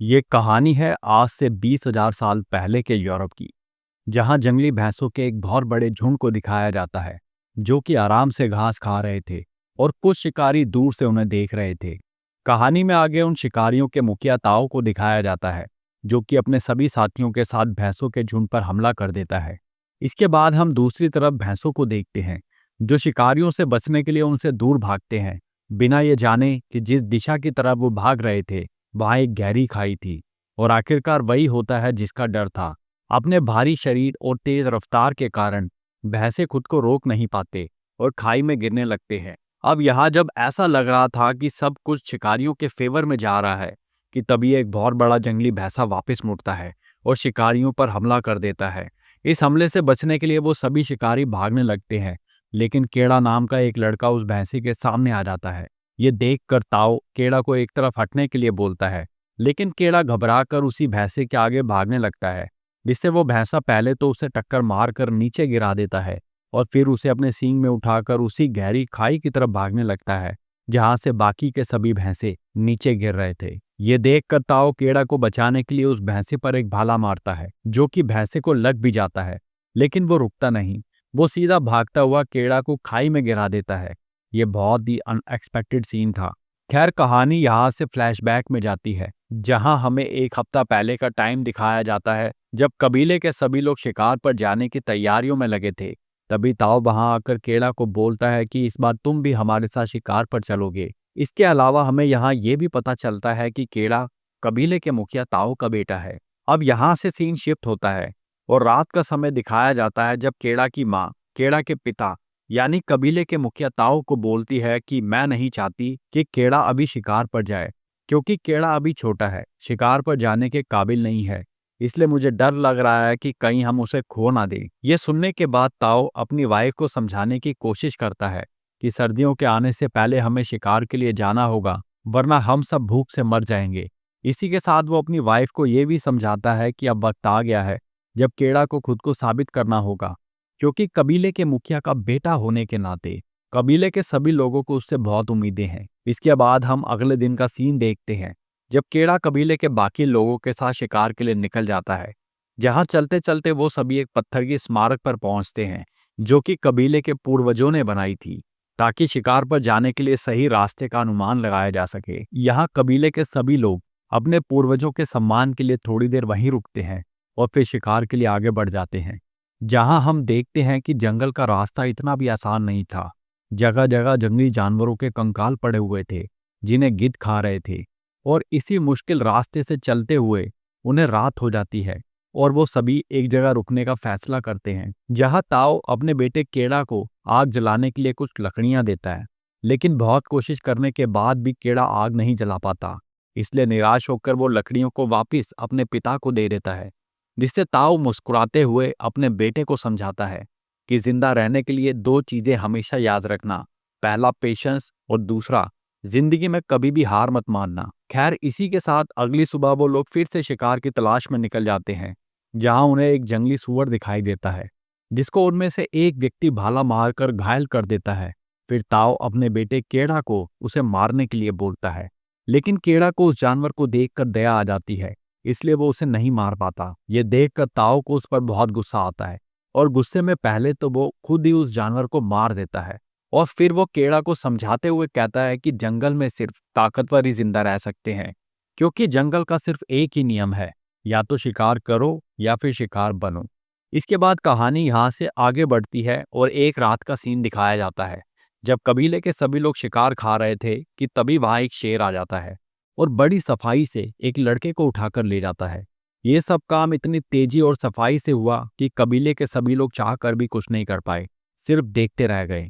ये कहानी है आज से 20,000 साल पहले के यूरोप की, जहां जंगली भैंसों के एक बहुत बड़े झुंड को दिखाया जाता है, जो कि आराम से घास खा रहे थे और कुछ शिकारी दूर से उन्हें देख रहे थे। कहानी में आगे उन शिकारियों के मुखिया ताओ को दिखाया जाता है, जो कि अपने सभी साथियों के साथ भैंसों के झुंड पर हमला कर देता है। इसके बाद हम दूसरी तरफ भैंसों को देखते हैं, जो शिकारियों से बचने के लिए उनसे दूर भागते हैं, बिना ये जाने कि जिस दिशा की तरफ वो भाग रहे थे वहां एक गहरी खाई थी। और आखिरकार वही होता है जिसका डर था। अपने भारी शरीर और तेज रफ्तार के कारण भैंसे खुद को रोक नहीं पाते और खाई में गिरने लगते हैं। अब यहाँ जब ऐसा लग रहा था कि सब कुछ शिकारियों के फेवर में जा रहा है, कि तभी एक बहुत बड़ा जंगली भैंसा वापस मुड़ता है और शिकारियों पर हमला कर देता है। इस हमले से बचने के लिए वो सभी शिकारी भागने लगते हैं, लेकिन केड़ा नाम का एक लड़का उस भैंसे के सामने आ जाता है। ये देखकर ताओ केड़ा को एक तरफ हटने के लिए बोलता है, लेकिन केड़ा घबराकर उसी भैंसे के आगे भागने लगता है, जिससे वो भैंसा पहले तो उसे टक्कर मारकर नीचे गिरा देता है और फिर उसे अपने सींग में उठाकर उसी गहरी खाई की तरफ भागने लगता है, जहां से बाकी के सभी भैंसे नीचे गिर रहे थे। ये देखकर ताओ केड़ा को बचाने के लिए उस भैंसे पर एक भाला मारता है, जो कि भैंसे को लग भी जाता है, लेकिन वो रुकता नहीं। वो सीधा भागता हुआ केड़ा को खाई में गिरा देता है। ये बहुत ही अनएक्सपेक्टेड सीन था। खैर, कहानी यहाँ से फ्लैशबैक में जाती है, जहाँ हमें एक हफ्ता पहले का टाइम दिखाया जाता है, जब कबीले के सभी लोग शिकार पर जाने की तैयारियों में लगे थे। तभी ताओ वहां आकर केड़ा को बोलता है कि इस बार तुम भी हमारे साथ शिकार पर चलोगे। इसके अलावा हमें यहाँ ये भी पता चलता है कि केड़ा कबीले के मुखिया ताओ का बेटा है। अब यहाँ से सीन शिफ्ट होता है और रात का समय दिखाया जाता है, जब केड़ा की माँ केड़ा के पिता यानी कबीले के मुखिया ताओ को बोलती है कि मैं नहीं चाहती कि केड़ा अभी शिकार पर जाए, क्योंकि केड़ा अभी छोटा है, शिकार पर जाने के काबिल नहीं है। इसलिए मुझे डर लग रहा है कि कहीं हम उसे खो ना दें। ये सुनने के बाद ताओ अपनी वाइफ को समझाने की कोशिश करता है कि सर्दियों के आने से पहले हमें शिकार के लिए जाना होगा, वरना हम सब भूख से मर जाएंगे। इसी के साथ वो अपनी वाइफ को ये भी समझाता है कि अब वक्त आ गया है जब केड़ा को खुद को साबित करना होगा, क्योंकि कबीले के मुखिया का बेटा होने के नाते कबीले के सभी लोगों को उससे बहुत उम्मीदें हैं। इसके बाद हम अगले दिन का सीन देखते हैं, जब केड़ा कबीले के बाकी लोगों के साथ शिकार के लिए निकल जाता है। जहां चलते चलते वो सभी एक पत्थर की स्मारक पर पहुंचते हैं, जो कि कबीले के पूर्वजों ने बनाई थी, ताकि शिकार पर जाने के लिए सही रास्ते का अनुमान लगाया जा सके। यहाँ कबीले के सभी लोग अपने पूर्वजों के सम्मान के लिए थोड़ी देर वहीं रुकते हैं और फिर शिकार के लिए आगे बढ़ जाते हैं। जहां हम देखते हैं कि जंगल का रास्ता इतना भी आसान नहीं था। जगह जगह जंगली जानवरों के कंकाल पड़े हुए थे, जिन्हें गिद्ध खा रहे थे, और इसी मुश्किल रास्ते से चलते हुए उन्हें रात हो जाती है और वो सभी एक जगह रुकने का फैसला करते हैं, जहां ताओ अपने बेटे केड़ा को आग जलाने के लिए कुछ लकड़ियां देता है। लेकिन बहुत कोशिश करने के बाद भी केड़ा आग नहीं जला पाता, इसलिए निराश होकर वो लकड़ियों को वापस अपने पिता को दे देता है, जिससे ताऊ मुस्कुराते हुए अपने बेटे को समझाता है कि जिंदा रहने के लिए दो चीजें हमेशा याद रखना, पहला पेशेंस और दूसरा जिंदगी में कभी भी हार मत मानना। खैर, इसी के साथ अगली सुबह वो लोग फिर से शिकार की तलाश में निकल जाते हैं, जहां उन्हें एक जंगली सूअर दिखाई देता है, जिसको उनमें से एक व्यक्ति भाला मारकर घायल कर देता है। फिर ताओ अपने बेटे केड़ा को उसे मारने के लिए बोलता है, लेकिन केड़ा को उस जानवर को देखकर दया आ जाती है, इसलिए वो उसे नहीं मार पाता। ये देखकर ताओ को उस पर बहुत गुस्सा आता है और गुस्से में पहले तो वो खुद ही उस जानवर को मार देता है, और फिर वो केड़ा को समझाते हुए कहता है कि जंगल में सिर्फ ताकतवर ही जिंदा रह सकते हैं, क्योंकि जंगल का सिर्फ एक ही नियम है, या तो शिकार करो या फिर शिकार बनो। इसके बाद कहानी यहाँ से आगे बढ़ती है और एक रात का सीन दिखाया जाता है, जब कबीले के सभी लोग शिकार खा रहे थे कि तभी वहां एक शेर आ जाता है और बड़ी सफाई से एक लड़के को उठाकर ले जाता है। ये सब काम इतनी तेजी और सफाई से हुआ कि कबीले के सभी लोग चाह कर भी कुछ नहीं कर पाए, सिर्फ देखते रह गए।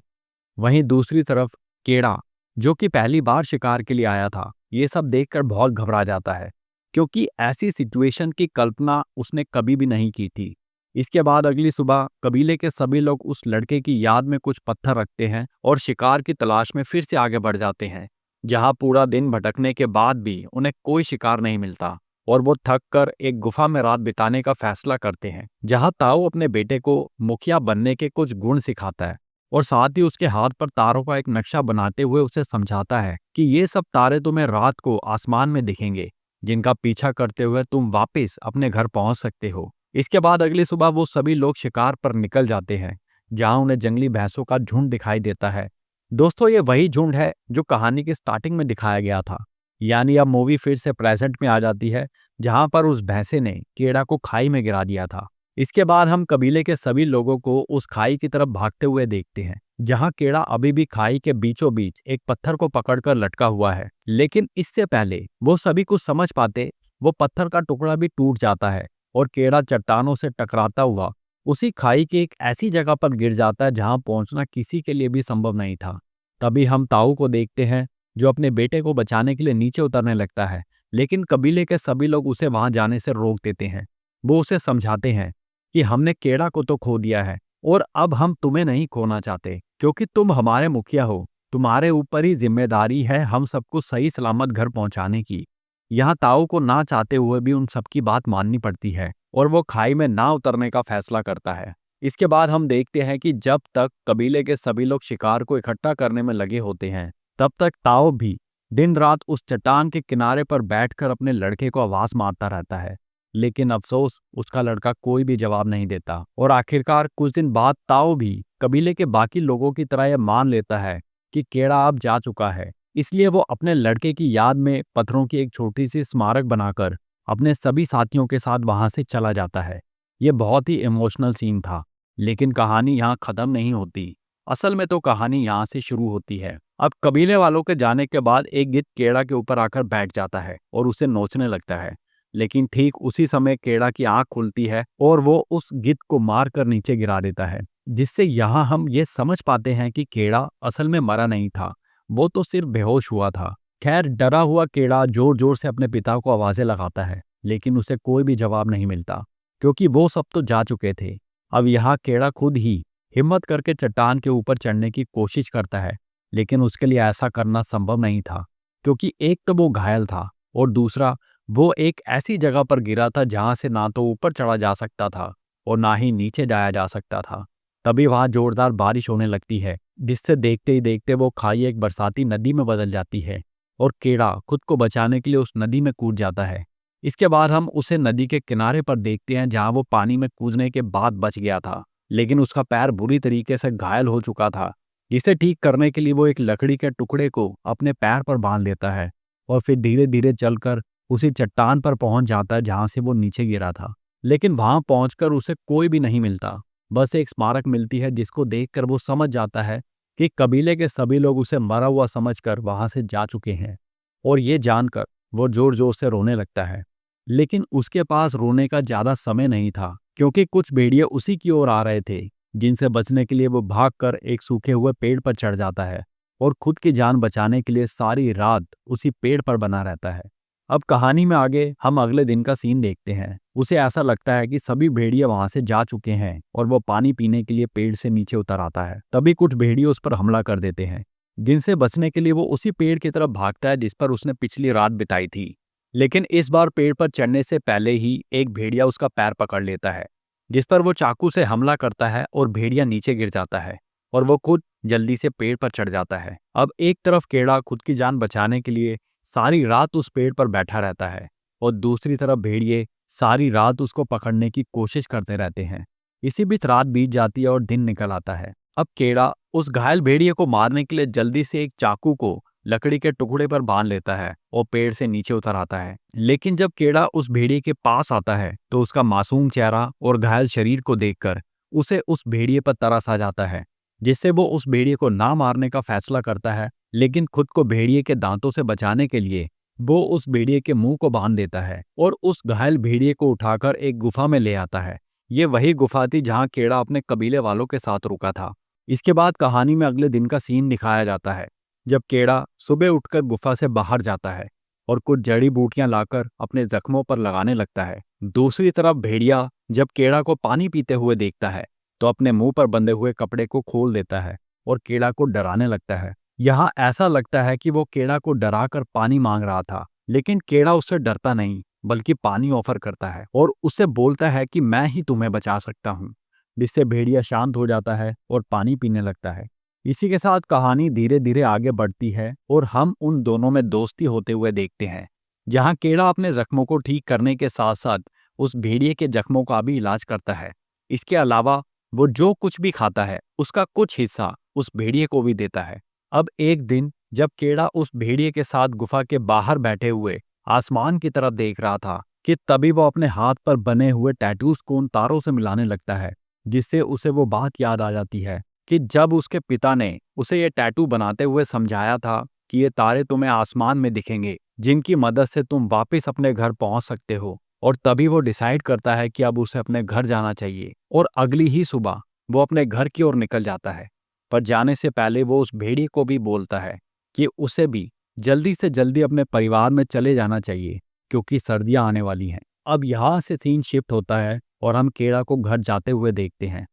वहीं दूसरी तरफ केड़ा, जो कि पहली बार शिकार के लिए आया था, ये सब देखकर बहुत घबरा जाता है, क्योंकि ऐसी सिचुएशन की कल्पना उसने कभी भी नहीं की थी। इसके बाद अगली सुबह कबीले के सभी लोग उस लड़के की याद में कुछ पत्थर रखते हैं और शिकार की तलाश में फिर से आगे बढ़ जाते हैं, जहां पूरा दिन भटकने के बाद भी उन्हें कोई शिकार नहीं मिलता और वो थक कर एक गुफा में रात बिताने का फैसला करते हैं, जहां ताऊ अपने बेटे को मुखिया बनने के कुछ गुण सिखाता है और साथ ही उसके हाथ पर तारों का एक नक्शा बनाते हुए उसे समझाता है कि ये सब तारे तुम्हें रात को आसमान में दिखेंगे, जिनका पीछा करते हुए तुम वापस अपने घर पहुंच सकते हो। इसके बाद अगली सुबह वो सभी लोग शिकार पर निकल जाते हैं, जहां उन्हें जंगली भैंसों का झुंड दिखाई देता है। दोस्तों, ये वही झुंड है जो कहानी की स्टार्टिंग में दिखाया गया था। यानी अब मूवी फिर से प्रेजेंट में आ जाती है, जहां पर उस भैंसे ने केड़ा को खाई में गिरा दिया था। इसके बाद हम कबीले के सभी लोगों को उस खाई की तरफ भागते हुए देखते हैं, जहां केड़ा अभी भी खाई के बीचों बीच एक पत्थर को पकड़कर लटका हुआ है। लेकिन इससे पहले वो सभी कुछ समझ पाते, वो पत्थर का टुकड़ा भी टूट जाता है और केड़ा चट्टानों से टकराता हुआ उसी खाई की एक ऐसी जगह पर गिर जाता है जहां पहुंचना किसी के लिए भी संभव नहीं था। तभी हम ताऊ को देखते हैं, जो अपने बेटे को बचाने के लिए नीचे उतरने लगता है, लेकिन कबीले के सभी लोग उसे वहां जाने से रोक देते हैं। वो उसे समझाते हैं कि हमने केड़ा को तो खो दिया है और अब हम तुम्हें नहीं खोना चाहते, क्योंकि तुम हमारे मुखिया हो। तुम्हारे ऊपर ही जिम्मेदारी है हम सबको सही सलामत घर पहुंचाने की। यहाँ ताऊ को ना चाहते हुए भी उन सबकी बात माननी पड़ती है और वो खाई में ना उतरने का फैसला करता है। इसके बाद हम देखते हैं कि जब तक कबीले के सभी लोग शिकार को इकट्ठा करने में लगे होते हैं, तब तक ताऊ भी दिन रात उस चट्टान के किनारे पर बैठकर अपने लड़के को आवाज मारता रहता है। लेकिन अफसोस, उसका लड़का कोई भी जवाब नहीं देता और आखिरकार कुछ दिन बाद ताऊ भी कबीले के बाकी लोगों की तरह यह मान लेता है कि केड़ा अब जा चुका है। इसलिए वो अपने लड़के की याद में पत्थरों की एक छोटी सी स्मारक बनाकर अपने सभी साथियों के साथ वहां से चला जाता है। ये बहुत ही इमोशनल सीन था, लेकिन कहानी यहाँ खत्म नहीं होती। असल में तो कहानी यहाँ से शुरू होती है। अब कबीले वालों के जाने के बाद एक गिद्ध केड़ा के ऊपर आकर बैठ जाता है और उसे नोचने लगता है। लेकिन ठीक उसी समय केड़ा की आंख खुलती है और वो उस गिद्ध को मारकर नीचे गिरा देता है, जिससे यहाँ हम ये समझ पाते हैं कि केड़ा असल में मरा नहीं था, वो तो सिर्फ बेहोश हुआ था। खैर, डरा हुआ केड़ा जोर जोर से अपने पिता को आवाजें लगाता है, लेकिन उसे कोई भी जवाब नहीं मिलता, क्योंकि वो सब तो जा चुके थे। अब यहाँ केड़ा खुद ही हिम्मत करके चट्टान के ऊपर चढ़ने की कोशिश करता है, लेकिन उसके लिए ऐसा करना संभव नहीं था, क्योंकि एक तो वो घायल था और दूसरा वो एक ऐसी जगह पर गिरा था जहां से ना तो ऊपर चढ़ा जा सकता था और ना ही नीचे जाया जा सकता था। तभी वहां जोरदार बारिश होने लगती है, जिससे देखते ही देखते वो खाई एक बरसाती नदी में बदल जाती है और केड़ा खुद को बचाने के लिए उस नदी में कूद जाता है। इसके बाद हम उसे नदी के किनारे पर देखते हैं, जहां वो पानी में कूदने के बाद बच गया था, लेकिन उसका पैर बुरी तरीके से घायल हो चुका था। इसे ठीक करने के लिए वो एक लकड़ी के टुकड़े को अपने पैर पर बांध लेता है और फिर धीरे धीरे चलकर उसी चट्टान पर पहुंच जाता है जहां से वो नीचे गिरा था। लेकिन वहां पहुंचकर उसे कोई भी नहीं मिलता, बस एक स्मारक मिलती है, जिसको देखकर वो समझ जाता है कि कबीले के सभी लोग उसे मरा हुआ समझकर वहां से जा चुके हैं। और ये जानकर वो जोर जोर से रोने लगता है। लेकिन उसके पास रोने का ज्यादा समय नहीं था, क्योंकि कुछ भेड़िए उसी की ओर आ रहे थे, जिनसे बचने के लिए वो भागकर एक सूखे हुए पेड़ पर चढ़ जाता है और खुद की जान बचाने के लिए सारी रात उसी पेड़ पर बना रहता है। अब कहानी में आगे हम अगले दिन का सीन देखते हैं। उसे ऐसा लगता है कि सभी भेड़िए वहां से जा चुके हैं और वो पानी पीने के लिए पेड़ से नीचे उतर आता है। तभी कुछ भेड़िए उस पर हमला कर देते हैं, जिनसे बचने के लिए वो उसी पेड़ की तरफ भागता है जिस पर उसने पिछली रात बिताई थी। लेकिन इस बार पेड़ पर चढ़ने से पहले ही एक भेड़िया उसका पैर पकड़ लेता है, जिस पर वो चाकू से हमला करता है और भेड़िया नीचे गिर जाता है और वो खुद जल्दी से पेड़ पर चढ़ जाता है। अब एक तरफ केड़ा खुद की जान बचाने के लिए सारी रात उस पेड़ पर बैठा रहता है और दूसरी तरफ भेड़िए सारी रात उसको पकड़ने की कोशिश करते रहते हैं। इसी बीच रात बीत जाती है और दिन निकल आता है। अब केड़ा उस घायल भेड़िए को मारने के लिए जल्दी से एक चाकू को लकड़ी के टुकड़े पर बांध लेता है और पेड़ से नीचे उतर आता है। लेकिन जब केड़ा उस भेड़िए के पास आता है तो उसका मासूम चेहरा और घायल शरीर को देखकर उसे उस भेड़िए पर तरस आ जाता है, जिससे वो उस भेड़िए को ना मारने का फैसला करता है। लेकिन खुद को भेड़िए के दांतों से बचाने के लिए वो उस भेड़िए के मुंह को बांध देता है और उस घायल भेड़िए को उठाकर एक गुफा में ले आता है। ये वही गुफा थी जहां केड़ा अपने कबीले वालों के साथ रुका था। इसके बाद कहानी में अगले दिन का सीन दिखाया जाता है, जब केड़ा सुबह उठकर गुफा से बाहर जाता है और कुछ जड़ी बूटियां लाकर अपने जख्मों पर लगाने लगता है। दूसरी तरफ भेड़िया जब केड़ा को पानी पीते हुए देखता है तो अपने मुंह पर बंधे हुए कपड़े को खोल देता है और केड़ा को डराने लगता है। यहाँ ऐसा लगता है कि वो केड़ा को डराकर पानी मांग रहा था, लेकिन केड़ा उससे डरता नहीं, बल्कि पानी ऑफर करता है और उससे बोलता है कि मैं ही तुम्हें बचा सकता हूँ, जिससे भेड़िया शांत हो जाता है और पानी पीने लगता है। इसी के साथ कहानी धीरे धीरे आगे बढ़ती है और हम उन दोनों में दोस्ती होते हुए देखते हैं, जहाँ केड़ा अपने जख्मों को ठीक करने के साथ साथ उस भेड़िए के जख्मों का भी इलाज करता है। इसके अलावा वो जो कुछ भी खाता है उसका कुछ हिस्सा उस भेड़िए को भी देता है। अब एक दिन जब केड़ा उस भेड़िए के साथ गुफा के बाहर बैठे हुए आसमान की तरफ देख रहा था कि तभी वो अपने हाथ पर बने हुए टैटूज को उन तारों से मिलाने लगता है, जिससे उसे वो बात याद आ जाती है कि जब उसके पिता ने उसे ये टैटू बनाते हुए समझाया था कि ये तारे तुम्हें आसमान में दिखेंगे, जिनकी मदद से तुम वापस अपने घर पहुंच सकते हो। और तभी वो डिसाइड करता है कि अब उसे अपने घर जाना चाहिए और अगली ही सुबह वो अपने घर की ओर निकल जाता है। पर जाने से पहले वो उस भेड़िए को भी बोलता है कि उसे भी जल्दी से जल्दी अपने परिवार में चले जाना चाहिए, क्योंकि सर्दियां आने वाली हैं। अब यहाँ से सीन शिफ्ट होता है और हम केड़ा को घर जाते हुए देखते हैं,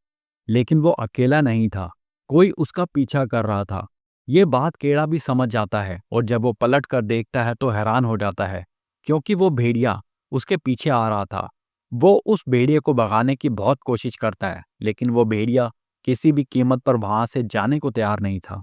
लेकिन वो अकेला नहीं था, कोई उसका पीछा कर रहा था। ये बात केड़ा भी समझ जाता है और जब वो पलट कर देखता है तो हैरान हो जाता है, क्योंकि वो भेड़िया उसके पीछे आ रहा था। वो उस भेड़िए को भगाने की बहुत कोशिश करता है, लेकिन वो भेड़िया किसी भी कीमत पर वहां से जाने को तैयार नहीं था।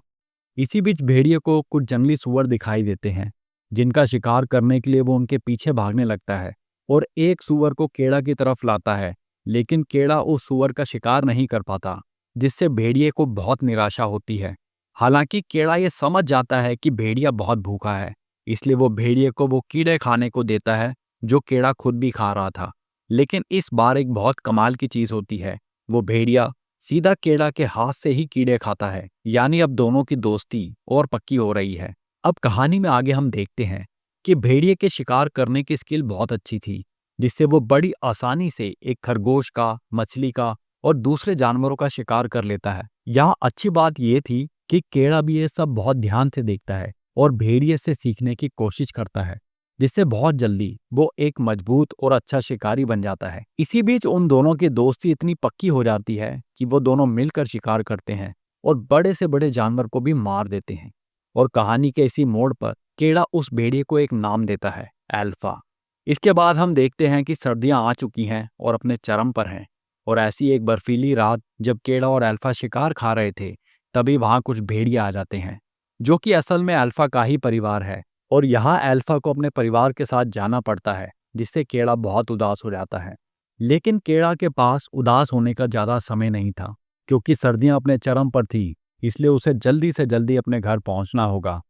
इसी बीच भेड़िए को कुछ जंगली सूअर दिखाई देते हैं, जिनका शिकार करने के लिए वो उनके पीछे भागने लगता है और एक सूअर को केड़ा की तरफ लाता है, लेकिन केड़ा उस सूअर का शिकार नहीं कर पाता, जिससे भेड़िए को बहुत निराशा होती है। हालांकि केड़ा ये समझ जाता है कि भेड़िया बहुत भूखा है, इसलिए वो भेड़िए को वो कीड़े खाने को देता है जो केड़ा खुद भी खा रहा था। लेकिन इस बार एक बहुत कमाल की चीज होती है, वो भेड़िया सीधा केड़ा के हाथ से ही कीड़े खाता है, यानी अब दोनों की दोस्ती और पक्की हो रही है। अब कहानी में आगे हम देखते हैं कि भेड़िए के शिकार करने की स्किल बहुत अच्छी थी, जिससे वो बड़ी आसानी से एक खरगोश का, मछली का और दूसरे जानवरों का शिकार कर लेता है। यहाँ अच्छी बात यह थी कि केड़ा भी ये सब बहुत ध्यान से देखता है और भेड़िए से सीखने की कोशिश करता है, जिससे बहुत जल्दी वो एक मजबूत और अच्छा शिकारी बन जाता है। इसी बीच उन दोनों की दोस्ती इतनी पक्की हो जाती है कि वो दोनों मिलकर शिकार करते हैं और बड़े से बड़े जानवर को भी मार देते हैं। और कहानी के इसी मोड़ पर केड़ा उस भेड़िए को एक नाम देता है, अल्फा। इसके बाद हम देखते हैं कि सर्दियां आ चुकी हैं और अपने चरम पर हैं। और ऐसी एक बर्फीली रात जब केड़ा और अल्फा शिकार खा रहे थे, तभी वहां कुछ भेड़िए आ जाते हैं, जो कि असल में अल्फा का ही परिवार है। और यहाँ अल्फा को अपने परिवार के साथ जाना पड़ता है, जिससे केड़ा बहुत उदास हो जाता है। लेकिन केड़ा के पास उदास होने का ज्यादा समय नहीं था, क्योंकि सर्दियां अपने चरम पर थी, इसलिए उसे जल्दी से जल्दी अपने घर पहुंचना होगा।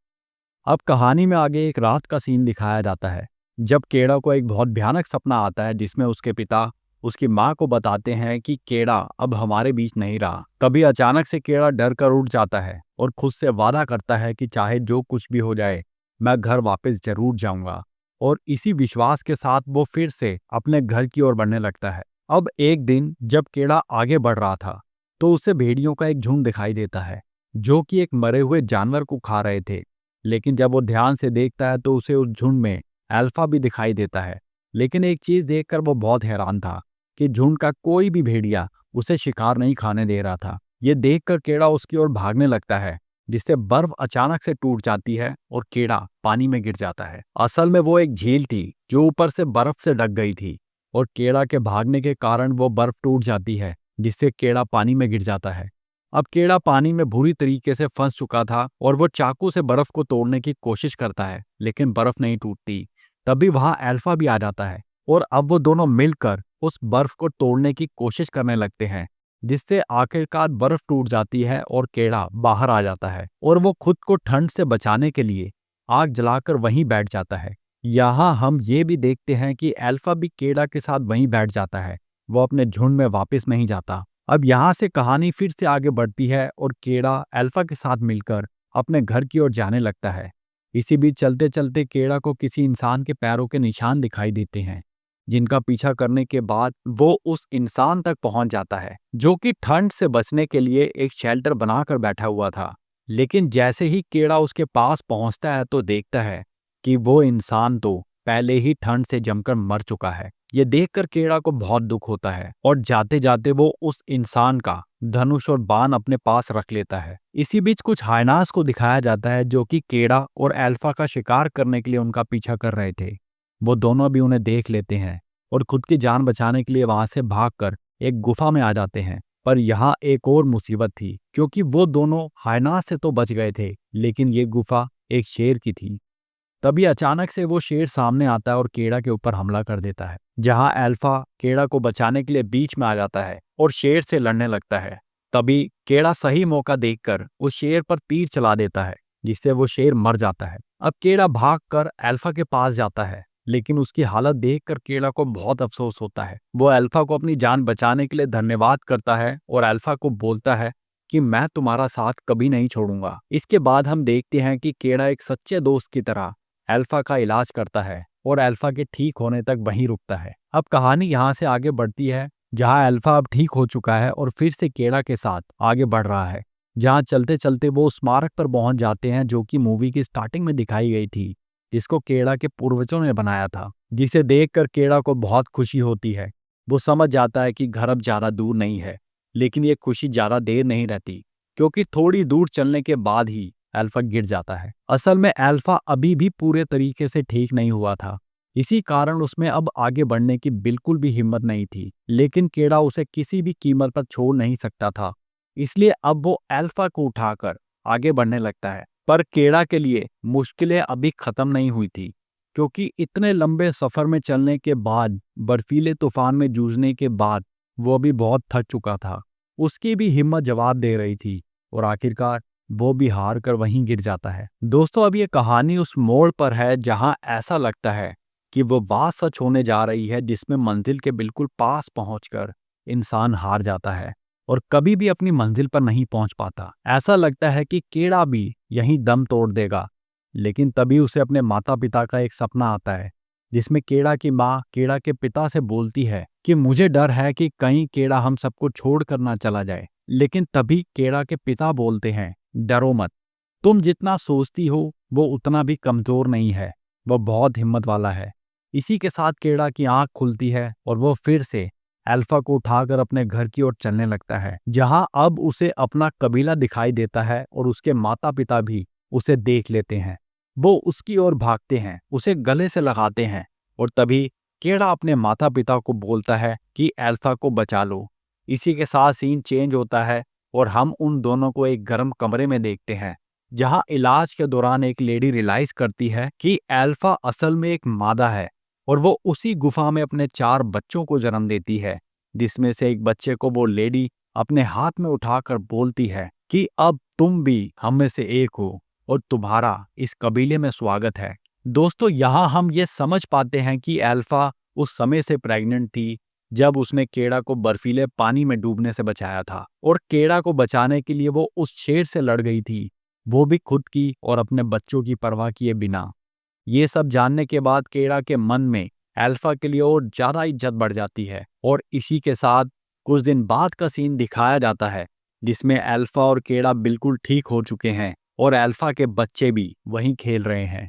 अब कहानी में आगे एक रात का सीन दिखाया जाता है, जब केड़ा को एक बहुत भयानक सपना आता है, जिसमें उसके पिता उसकी माँ को बताते हैं कि केड़ा अब हमारे बीच नहीं रहा। तभी अचानक से केड़ा डर कर उठ जाता है और खुद से वादा करता है कि चाहे जो कुछ भी हो जाए, मैं घर वापस जरूर जाऊंगा। और इसी विश्वास के साथ वो फिर से अपने घर की ओर बढ़ने लगता है। अब एक दिन जब केड़ा आगे बढ़ रहा था, तो उसे भेड़ियों का एक झुंड दिखाई देता है, जो कि एक मरे हुए जानवर को खा रहे थे। लेकिन जब वो ध्यान से देखता है तो उसे उस झुंड में अल्फा भी दिखाई देता है। लेकिन एक चीज देखकर वो बहुत हैरान था कि झुंड का कोई भी भेड़िया उसे शिकार नहीं खाने दे रहा था। ये देखकर केड़ा उसकी ओर भागने लगता है, जिससे बर्फ अचानक से टूट जाती है और केड़ा पानी में गिर जाता है। असल में वो एक झील थी जो ऊपर से बर्फ से ढक गई थी, और केड़ा के भागने के कारण वो बर्फ टूट जाती है, जिससे केड़ा पानी में गिर जाता है। अब केड़ा पानी में बुरी तरीके से फंस चुका था और वो चाकू से बर्फ को तोड़ने की कोशिश करता है, लेकिन बर्फ नहीं टूटती। तभी वहां अल्फा भी आ जाता है और अब वो दोनों मिलकर उस बर्फ को तोड़ने की कोशिश करने लगते हैं, जिससे आखिरकार बर्फ टूट जाती है और केड़ा बाहर आ जाता है। और वो खुद को ठंड से बचाने के लिए आग जलाकर वहीं बैठ जाता है। यहाँ हम ये भी देखते हैं कि अल्फा भी केड़ा के साथ वहीं बैठ जाता है, वो अपने झुंड में वापस नहीं जाता। अब यहाँ से कहानी फिर से आगे बढ़ती है और केड़ा अल्फा के साथ मिलकर अपने घर की ओर जाने लगता है। इसी बीच चलते चलते केड़ा को किसी इंसान के पैरों के निशान दिखाई देते हैं, जिनका पीछा करने के बाद वो उस इंसान तक पहुंच जाता है, जो कि ठंड से बचने के लिए एक शेल्टर बनाकर बैठा हुआ था। लेकिन जैसे ही केड़ा उसके पास पहुंचता है तो देखता है कि वो इंसान तो पहले ही ठंड से जमकर मर चुका है। ये देखकर केड़ा को बहुत दुख होता है और जाते जाते वो उस इंसान का धनुष और बाण अपने पास रख लेता है। इसी बीच कुछ हाइनास को दिखाया जाता है, जो कि केड़ा और अल्फा का शिकार करने के लिए उनका पीछा कर रहे थे। वो दोनों भी उन्हें देख लेते हैं और खुद की जान बचाने के लिए वहां से भागकर एक गुफा में आ जाते हैं। पर यहाँ एक और मुसीबत थी, क्योंकि वो दोनों हाइनास से तो बच गए थे, लेकिन ये गुफा एक शेर की थी। तभी अचानक से वो शेर सामने आता है और केड़ा के ऊपर हमला कर देता है, जहां अल्फा केड़ा को बचाने के लिए बीच में आ जाता है और शेर से लड़ने लगता है। तभी केड़ा सही मौका देखकर उस शेर पर तीर चला देता है, जिससे वो शेर मर जाता है। अब केड़ा भागकर अल्फा के पास जाता है, लेकिन उसकी हालत देखकर केड़ा को बहुत अफसोस होता है। वो अल्फा को अपनी जान बचाने के लिए धन्यवाद करता है और अल्फा को बोलता है कि मैं तुम्हारा साथ कभी नहीं छोड़ूंगा। इसके बाद हम देखते हैं कि केड़ा एक सच्चे दोस्त की तरह अल्फा का इलाज करता है और अल्फा के ठीक होने तक वहीं रुकता है। अब कहानी यहाँ से आगे बढ़ती है, जहाँ अल्फा अब ठीक हो चुका है और फिर से केड़ा के साथ आगे बढ़ रहा है। जहाँ चलते चलते वो स्मारक पर पहुंच जाते हैं जो कि मूवी की स्टार्टिंग में दिखाई गई थी, जिसको केड़ा के पूर्वजों ने बनाया था, जिसे देखकर केड़ा को बहुत खुशी होती है। वो समझ जाता है कि घर अब ज्यादा दूर नहीं है, लेकिन ये खुशी ज्यादा देर नहीं रहती, क्योंकि थोड़ी दूर चलने के बाद ही अल्फा गिर जाता है। असल में अल्फा अभी भी पूरे तरीके से ठीक नहीं हुआ था, इसी कारण उसमें अब आगे बढ़ने की बिल्कुल भी हिम्मत नहीं थी। लेकिन केड़ा उसे किसी भी कीमत पर छोड़ नहीं सकता था, इसलिए अब वो अल्फा को उठाकर आगे बढ़ने लगता है। पर केड़ा के लिए मुश्किलें अभी खत्म नहीं हुई थी, क्योंकि इतने लंबे सफर में चलने के बाद, बर्फीले तूफान में जूझने के बाद वो भी बहुत थक चुका था। उसकी भी हिम्मत जवाब दे रही थी और आखिरकार वो भी हार कर वहीं गिर जाता है। दोस्तों, अब ये कहानी उस मोड़ पर है जहां ऐसा लगता है कि वो बात सच होने जा रही है, जिसमें मंजिल के बिल्कुल पास पहुंचकर इंसान हार जाता है और कभी भी अपनी मंजिल पर नहीं पहुंच पाता। ऐसा लगता है कि केड़ा भी यहीं दम तोड़ देगा, लेकिन तभी उसे अपने माता पिता का एक सपना आता है, जिसमें केड़ा की माँ केड़ा के पिता से बोलती है कि मुझे डर है कि कहीं केड़ा हम सबको छोड़ कर ना चला जाए। लेकिन तभी केड़ा के पिता बोलते हैं, डरो मत, तुम जितना सोचती हो वो उतना भी कमजोर नहीं है, वो बहुत हिम्मत वाला है। इसी के साथ केड़ा की आंख खुलती है और वो फिर से अल्फा को उठाकर अपने घर की ओर चलने लगता है, जहां अब उसे अपना कबीला दिखाई देता है और उसके माता पिता भी उसे देख लेते हैं। वो उसकी ओर भागते हैं, उसे गले से लगाते हैं और तभी केड़ा अपने माता पिता को बोलता है कि अल्फा को बचा लो। इसी के साथ सीन चेंज होता है और हम उन दोनों को एक गर्म कमरे में देखते हैं, जहां इलाज के दौरान एक लेडी रियलाइज करती है कि अल्फा असल में एक मादा है और वो उसी गुफा में अपने 4 बच्चों को जन्म देती है, जिसमें से एक बच्चे को वो लेडी अपने हाथ में उठाकर बोलती है कि अब तुम भी हम में से एक हो और तुम्हारा इस कबीले में स्वागत है। दोस्तों, यहाँ हम ये समझ पाते हैं कि अल्फा उस समय से प्रेग्नेंट थी जब उसने केड़ा को बर्फीले पानी में डूबने से बचाया था, और केड़ा को बचाने के लिए वो उस शेर से लड़ गई थी, वो भी खुद की और अपने बच्चों की परवाह किए बिना। ये सब जानने के बाद केड़ा के मन में अल्फा के लिए और ज्यादा इज्जत बढ़ जाती है और इसी के साथ कुछ दिन बाद का सीन दिखाया जाता है, जिसमें अल्फा और केड़ा बिल्कुल ठीक हो चुके हैं और अल्फा के बच्चे भी वहीं खेल रहे हैं।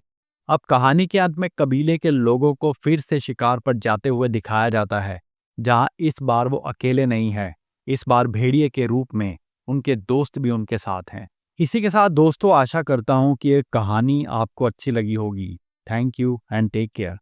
अब कहानी के अंत में कबीले के लोगों को फिर से शिकार पर जाते हुए दिखाया जाता है, जहां इस बार वो अकेले नहीं है, इस बार भेड़िए के रूप में उनके दोस्त भी उनके साथ हैं। इसी के साथ दोस्तों, आशा करता हूं कि ये कहानी आपको अच्छी लगी होगी। Thank you and take care.